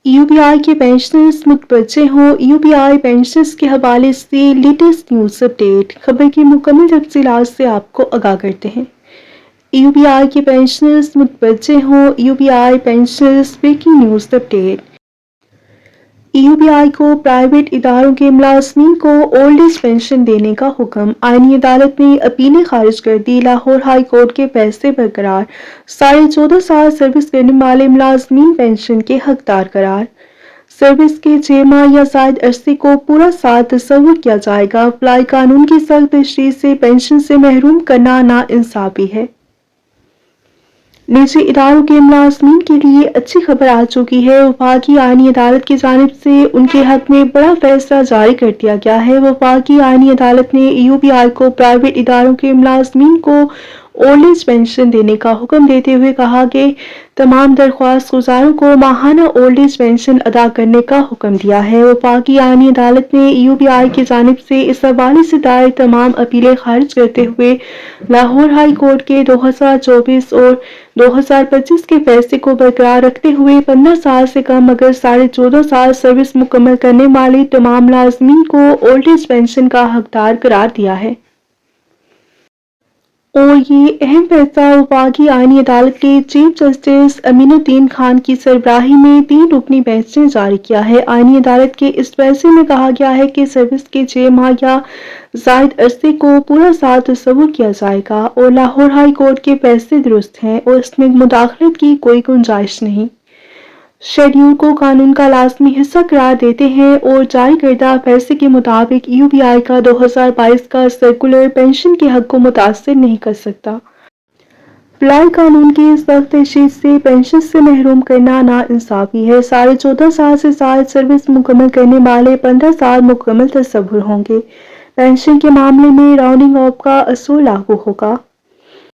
UBI के pensioners मुतवज्जे हों। यूबीआई पेंशनर्स के हवाले से लेटेस्ट न्यूज़ अपडेट। खबर की मुकम्मल तफसीलात से आपको आगाह करते हैं। यूबीआई के पेंशनर्स मुतवज्जे हों। UBI pensioners breaking news update. UBI को प्राइवेट इदारों के मुलाजमीन को ओल्ड एज पेंशन देने का हुक्म। आईनी अदालत ने अपीलें खारिज कर दी। लाहौर हाई कोर्ट के फैसले बरकरार। 14.5 साल सर्विस करने वाले मुलाजमीन पेंशन के हकदार करार। सर्विस के 6 माह या जायद अरसे को पूरा साथ तस्वुर किया जाएगा। अप्लाई कानून की सख्त तशरीह से पेंशन से महरूम करना नाइंसाफी है। निजी इदारों के मुलाजमीन के लिए अच्छी खबर आ चुकी है। वफाकी आईनी अदालत की जानिब से उनके हक में बड़ा फैसला जारी कर दिया गया है। वफाकी आईनी अदालत ने यूबीआई को प्राइवेट इदारों के मुलाजमीन को ओल्ड एज पेंशन देने का हुक्म देते हुए कहा कि तमाम दरख्वास्त गुजारों को माहाना ओल्ड एज पेंशन अदा करने का हुक्म दिया है। वफाकी आईनी अदालत ने यूबीआई की जानिब से इस हवाले से दायर तमाम अपीलें खारिज करते हुए लाहौर हाई कोर्ट के 2024 और 2025 के फैसले को बरकरार रखते हुए 15 साल से कम मगर 14.5 साल सर्विस मुकम्मल करने वाले तमाम मुलाजमीन को ओल्ड एज पेंशन का हकदार करार दिया है। और ये अहम फैसला वफाकी आईनी अदालत के चीफ जस्टिस अमीनुद्दीन खान की सरबराही में 3 रुकनी बेंच ने जारी किया है। आईनी अदालत के इस फैसले में कहा गया है कि सर्विस के 6 माह या जायद अरसे को पूरा साल तस्वुर किया जाएगा और लाहौर हाई कोर्ट के फैसले दुरुस्त हैं और इसमें मुदाखलत की कोई गुंजाइश नहीं। शेड्यूल को कानून का लाजमी हिस्सा करार देते हैं और जारी करदा फैसले के मुताबिक यूबीआई का 2022 का सर्कुलर पेंशन के हक को मुतासर नहीं कर सकता। अप्लाई कानून की सख्त तशरीह से पेंशन से महरूम करना नाइंसाफी है। 14.5 साल से जायद सर्विस मुकम्मल करने वाले 15 साल मुकम्मल तस्वुर होंगे। पेंशन के मामले में राउंडिंग ऑफ का असूल लागू होगा।